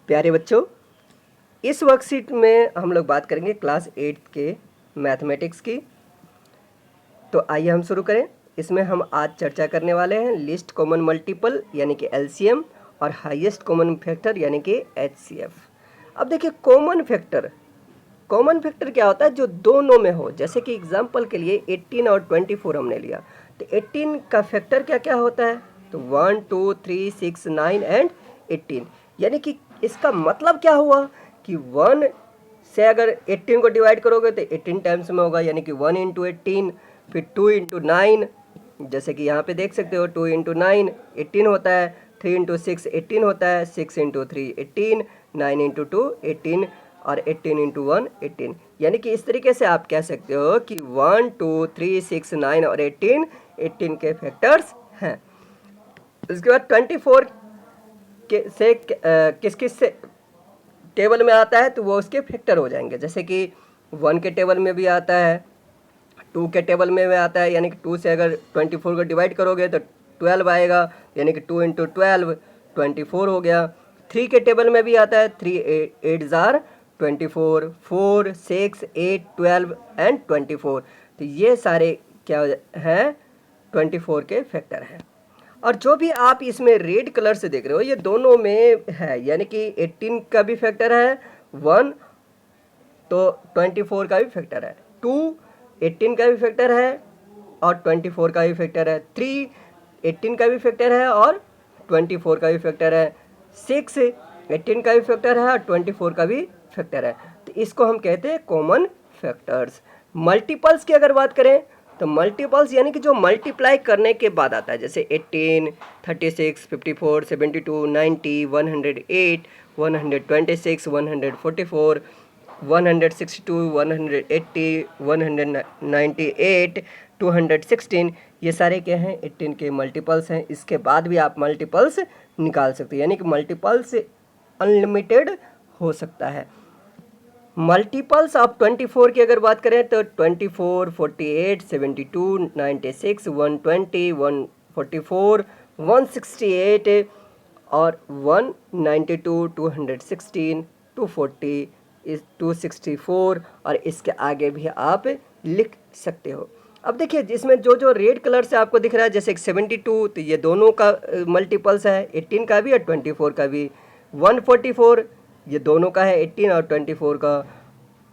प्यारे बच्चों, इस वर्कशीट में हम लोग बात करेंगे क्लास 8 के मैथमेटिक्स की। तो आइए हम शुरू करें। इसमें हम आज चर्चा करने वाले हैं लिस्ट कॉमन मल्टीपल यानी कि एलसीएम और हाईएस्ट कॉमन फैक्टर यानी कि एचसीएफ। अब देखिए, कॉमन फैक्टर क्या होता है? जो दोनों में हो। जैसे कि एग्जाम्पल के लिए 18 और 24 हमने लिया, तो 18 का फैक्टर क्या क्या होता है? तो 1 2 3 6 9 एंड 18। यानी कि इसका मतलब क्या हुआ कि 1 से अगर 18 को डिवाइड करोगे तो 18 टाइम्स में होगा, यानी कि 1 इंटू 18, फिर 2 इंटू 9, जैसे कि यहाँ पे देख सकते हो 2 इंटू 9 18 होता है, 3 इंटू 6 18 होता है, 6 इंटू 3 18, 9 इंटू 2 18 और 18 इंटू 1 18। यानी कि इस तरीके से आप कह सकते हो कि 1 2 3 6 9 और 18 के फैक्टर्स हैं। इसके बाद 24 के से किस किस से टेबल में आता है तो वो उसके फैक्टर हो जाएंगे। जैसे कि 1 के टेबल में भी आता है, 2 के टेबल में भी आता है, यानी कि 2 से अगर 24 को डिवाइड करोगे तो 12 आएगा, यानी कि 2 इंटू 12 24 हो गया। 3 के टेबल में भी आता है, 3 8 जार 24, 4 6 8 12 एंड 24। तो ये सारे क्या हैं? 24 के फैक्टर हैं। और जो भी आप इसमें रेड कलर से देख रहे हो ये दोनों में है, यानी कि 18 का भी फैक्टर है 1, तो 24 का भी फैक्टर है 2, 18 का भी फैक्टर है और 24 का भी फैक्टर है 3, 18 का भी फैक्टर है और 24 का भी फैक्टर है 6, 18 का भी फैक्टर है और 24 का भी फैक्टर है। तो इसको हम कहते हैं कॉमन फैक्टर्स। मल्टीपल्स की अगर बात करें तो मल्टीपल्स यानी कि जो मल्टीप्लाई करने के बाद आता है, जैसे 18, 36, 54, 72, 90, 108, 126, 144, 162, 180, 198, 216, ये सारे क्या हैं? 18 के मल्टीपल्स हैं। इसके बाद भी आप मल्टीपल्स निकाल सकते हैं, यानी कि मल्टीपल्स अनलिमिटेड हो सकता है। मल्टीपल्स ऑफ 24 की अगर बात करें तो 24, 48, 72, 96, 120, 144, 168 और 192, 216, 240, 264 और इसके आगे भी आप लिख सकते हो। अब देखिए, जिसमें जो जो रेड कलर से आपको दिख रहा है, जैसे 72, तो ये दोनों का मल्टीपल्स है, 18 का भी और 24 का भी। 144 ये दोनों का है, 18 और 24 का।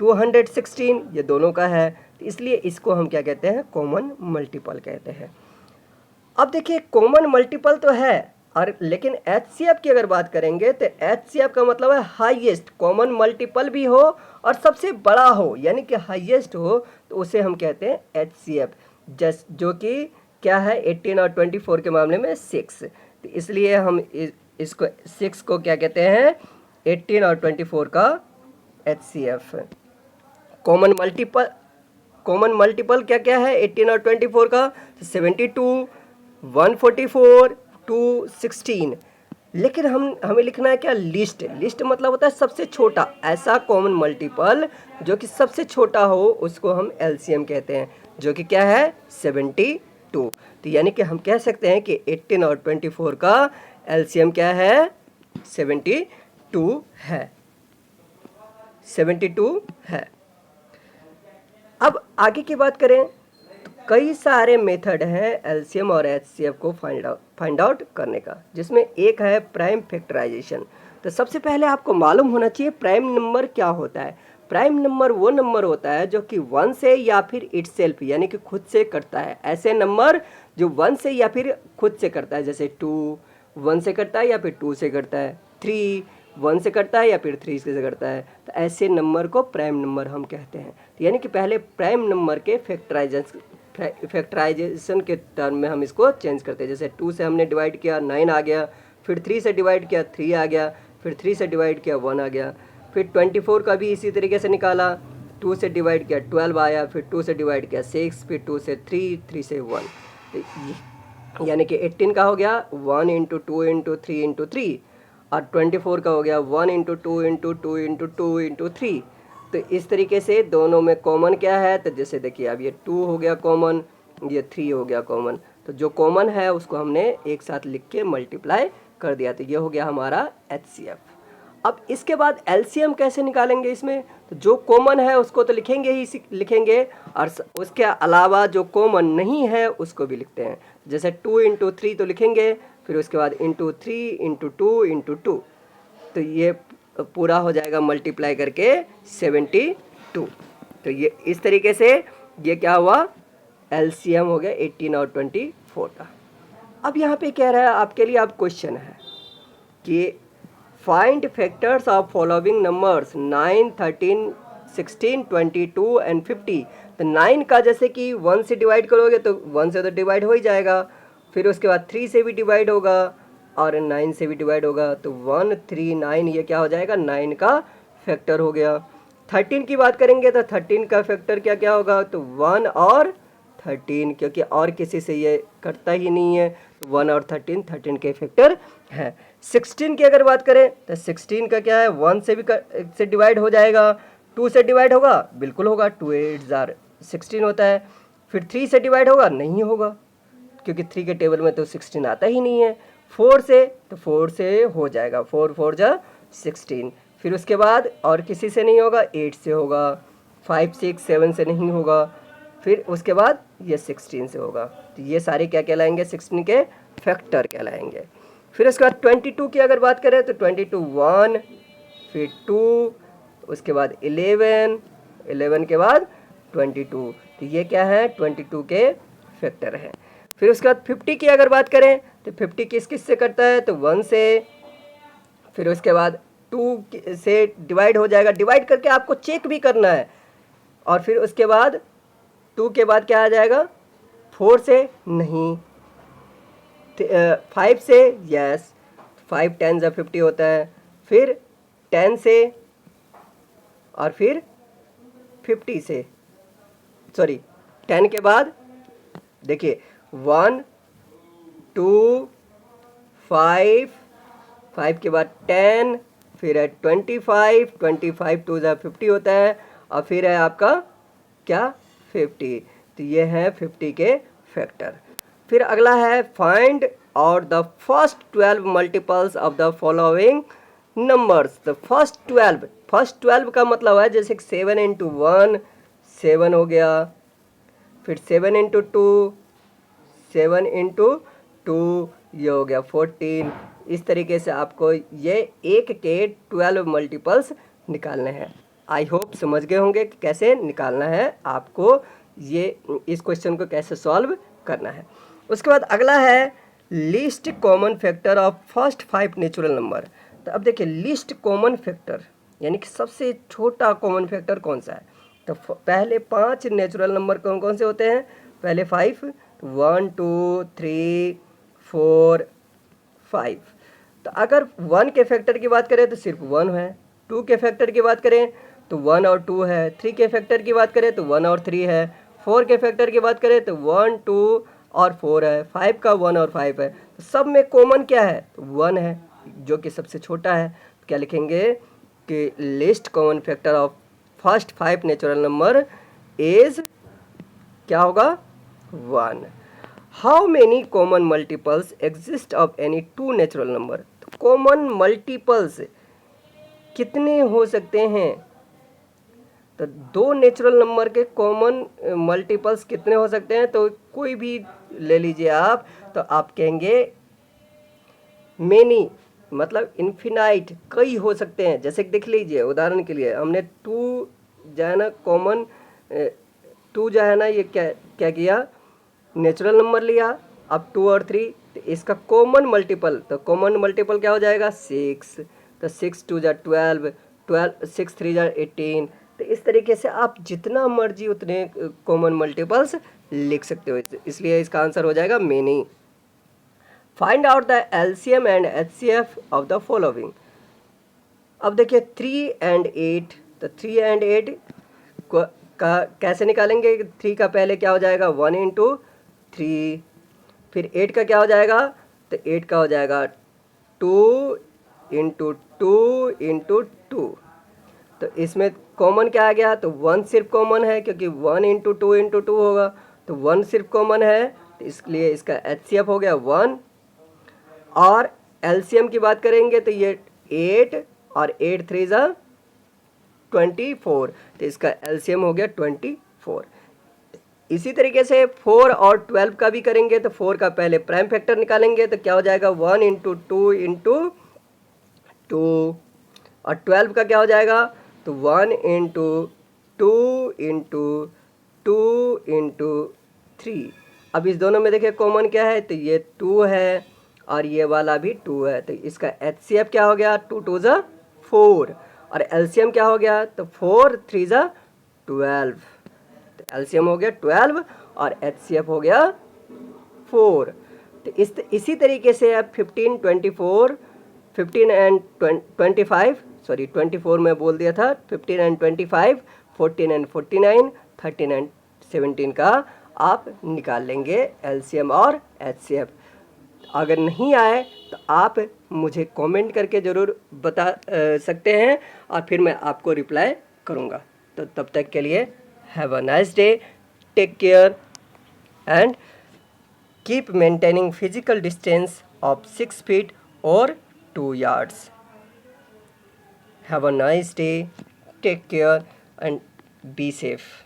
216 ये दोनों का है, तो इसलिए इसको हम क्या कहते हैं? कॉमन मल्टीपल कहते हैं। अब देखिए, कॉमन मल्टीपल तो है, और लेकिन एचसीएफ की अगर बात करेंगे तो एचसीएफ का मतलब है हाईएस्ट कॉमन मल्टीपल भी हो और सबसे बड़ा हो, यानी कि हाईएस्ट हो, तो उसे हम कहते हैं एचसीएफ। जो कि क्या है? 18 और 24 के मामले में 6, तो इसलिए हम इसको 6 को क्या कहते हैं? 18 और 24 का एचसीएफ। कॉमन मल्टीपल क्या क्या है 18 और 24 का? 72, 144, 216। लेकिन हमें लिखना है क्या? लिस्ट मतलब होता है सबसे छोटा। ऐसा कॉमन मल्टीपल जो कि सबसे छोटा हो उसको हम एलसीएम कहते हैं, जो कि क्या है? 72। तो यानी कि हम कह सकते हैं कि 18 और 24 का एलसीएम क्या है? 72 है। 72 है। अब आगे की बात करें तो कई सारे मेथड हैं एलसीएम और एचसीएफ को फाइंड आउट करने का, जिसमें एक है प्राइम फैक्टराइजेशन। तो सबसे पहले आपको मालूम होना चाहिए प्राइम नंबर क्या होता है। प्राइम नंबर वो नंबर होता है जो कि 1 से या फिर इटसेल्फ यानी कि खुद से करता है। ऐसे नंबर जो 1 से या फिर खुद से करता है, जैसे 2 1 से करता है या फिर 2 से करता है, 3 1 से करता है या फिर 3 से करता है, तो ऐसे नंबर को प्राइम नंबर हम कहते हैं। तो यानी कि पहले प्राइम नंबर के फैक्टराइजेशन के टर्म में हम इसको चेंज करते हैं। जैसे 2 से हमने डिवाइड किया 9 आ गया, फिर 3 से डिवाइड किया 3 आ गया, फिर 3 से डिवाइड किया 1 आ गया, फिर 24 का भी इसी तरीके से निकाला, 2 से डिवाइड किया 12 आया, फिर 2 से डिवाइड किया 6, फिर 2 से 3, 3 से 1। तो यानी कि 18 का हो गया 1 इंटू 2 इंटू 3 इंटू 3 और 24 का हो गया 1 इंटू 2 इंटू 2 इंटू 2 इंटू 3। तो इस तरीके से दोनों में कॉमन क्या है? तो जैसे देखिए, अब ये 2 हो गया कॉमन, ये 3 हो गया कॉमन, तो जो कॉमन है उसको हमने एक साथ लिख के मल्टीप्लाई कर दिया, तो ये हो गया हमारा एचसीएफ। अब इसके बाद एलसीएम कैसे निकालेंगे इसमें, तो जो कॉमन है उसको तो लिखेंगे ही लिखेंगे, और उसके अलावा जो कॉमन नहीं है उसको भी लिखते हैं। जैसे 2 इंटू 3 तो लिखेंगे, फिर उसके बाद इंटू 3 इंटू 2 इंटू 2, तो ये पूरा हो जाएगा मल्टीप्लाई करके 72। तो ये इस तरीके से ये क्या हुआ, एलसीएम हो गया 18 और 24 का। अब यहाँ पे कह रहा है आपके लिए, अब क्वेश्चन है कि find factors of following numbers 9, 13, 16, 22 and 50। तो 9 का जैसे कि 1 से डिवाइड करोगे तो 1 से तो डिवाइड हो ही जाएगा, फिर उसके बाद 3 से भी डिवाइड होगा और 9 से भी डिवाइड होगा, तो 1, 3, 9 ये क्या हो जाएगा, 9 का फैक्टर हो गया। 13 की बात करेंगे तो 13 का फैक्टर क्या क्या होगा, तो 1 और 13, क्योंकि और किसी से ये कटता ही नहीं है, 1 और 13 के फैक्टर है। 16 की अगर बात करें तो 16 का क्या है, 1 से भी से डिवाइड हो जाएगा, 2 से डिवाइड होगा, बिल्कुल होगा, 2 8 16 होता है। फिर 3 से डिवाइड होगा, नहीं होगा, क्योंकि 3 के टेबल में तो 16 आता ही नहीं है। 4 से, तो 4 से हो जाएगा, 4 4 जा 16। फिर उसके बाद और किसी से नहीं होगा, 8 से होगा, 5 6 7 से नहीं होगा, फिर उसके बाद ये 16 से होगा। तो ये सारे क्या कहलाएंगे, 16 के फैक्टर कहलाएंगे। फिर उसके बाद 22 की अगर बात करें तो 22 1, फिर 2, उसके बाद 11, 11 के बाद 22, तो ये क्या है, 22 के फैक्टर है। फिर उसके बाद 50 की अगर बात करें तो 50 किस किस से करता है, तो 1 से, फिर उसके बाद 2 से डिवाइड हो जाएगा, डिवाइड करके आपको चेक भी करना है, और फिर उसके बाद 2 के बाद क्या आ जाएगा, 4 से नहीं, 5 से यस, 5 10 जा 50 होता है, फिर 10 से, और फिर 50 से, सॉरी 10 के बाद देखिए 1 2 5, 5 के बाद 10, फिर है 25, 25 2 जा 50 होता है, और फिर है आपका क्या, 50। तो ये है 50 के फैक्टर। फिर अगला है find out the first 12 multiples of the following numbers. The first 12 का मतलब है जैसे 7 इंटू 1 7 हो गया, फिर 7 इंटू 2 7 इंटू 2 ये हो गया 14। इस तरीके से आपको ये एक के 12 मल्टीपल्स निकालने हैं। आई होप समझ गए होंगे कि कैसे निकालना है आपको, ये इस क्वेश्चन को कैसे सॉल्व करना है। उसके बाद अगला है least common factor of first 5 natural number. तो अब देखिए लीस्ट कॉमन फैक्टर यानी कि सबसे छोटा कॉमन फैक्टर कौन सा है, तो पहले 5 नेचुरल नंबर कौन कौन से होते हैं, पहले 5, 1 2 3 4 5। तो अगर 1 के फैक्टर की बात करें तो सिर्फ 1 है, 2 के फैक्टर की बात करें तो 1 और 2 है, 3 के फैक्टर की बात करें तो 1 और 3 है, 4 के फैक्टर की बात करें तो 1 2 और 4 है, 5 का 1 और 5 है। तो सब में कॉमन क्या है, तो 1 है जो कि सबसे छोटा है। तो क्या लिखेंगे कि list common factor of first 5 natural number is क्या होगा, 1। How many common multiples exist of any 2 natural number. तो कॉमन मल्टीपल्स कितने हो सकते हैं, तो 2 नेचुरल नंबर के कॉमन मल्टीपल्स कितने हो सकते हैं, तो कोई भी ले लीजिए आप, तो आप कहेंगे मेनी, मतलब इन्फिनाइट, कई हो सकते हैं। जैसे देख लीजिए उदाहरण के लिए हमने 2 जो है ना कॉमन 2 जो है ना ये क्या क्या किया, नेचुरल नंबर लिया, अब 2 और 3, तो इसका कॉमन मल्टीपल, तो कॉमन मल्टीपल क्या हो जाएगा 6, तो 6 2 जा 12, 6 3 जा 18। तो इस तरीके से आप जितना मर्जी उतने कॉमन मल्टीपल्स लिख सकते हो, इसलिए इसका आंसर हो जाएगा many. Find out the LCM and HCF of the following. अब देखिए 3 and 8, तो 3 and 8 का कैसे निकालेंगे, 3 का पहले क्या हो जाएगा 1 इंटू 3, फिर 8 का क्या हो जाएगा, तो 8 का हो जाएगा 2 इंटू 2 इंटू 2। तो इसमें कॉमन क्या आ गया, तो 1 सिर्फ कॉमन है क्योंकि 1 इंटू 2 इंटू 2 होगा, तो 1 सिर्फ कॉमन है, तो इसलिए इसका एचसीएफ हो गया 1। और एलसीएम की बात करेंगे तो ये 8 और 8 3 ज़ा 24, तो इसका एलसीएम हो गया 24। इसी तरीके से 4 और 12 का भी करेंगे, तो 4 का पहले प्राइम फैक्टर निकालेंगे, तो क्या हो जाएगा 1 इंटू 2 इंटू 2, और 12 का क्या हो जाएगा, तो 1 इंटू 2 इंटू 2 इंटू 3। अब इस दोनों में देखिए कॉमन क्या है, तो ये 2 है और ये वाला भी 2 है, तो इसका एचसीएफ क्या हो गया 2 2 ज़ा 4, और एलसीएम क्या हो गया, तो 4 3 ज़ा 12, तो एलसीएम हो गया 12 और एचसीएफ हो गया 4। तो इसी तरीके से आप 15 24 15 एंड 25, सॉरी 24 में बोल दिया था, 15 एंड 25 14 एंड 49 13 एंड 17 का आप निकाल लेंगे एलसीएम और एचसीएफ। अगर नहीं आए तो आप मुझे कमेंट करके ज़रूर बता सकते हैं और फिर मैं आपको रिप्लाई करूँगा। तो तब तक के लिए have a nice day, take care and keep maintaining physical distance of 6 feet or 2 yards. Have a nice day, take care and be safe.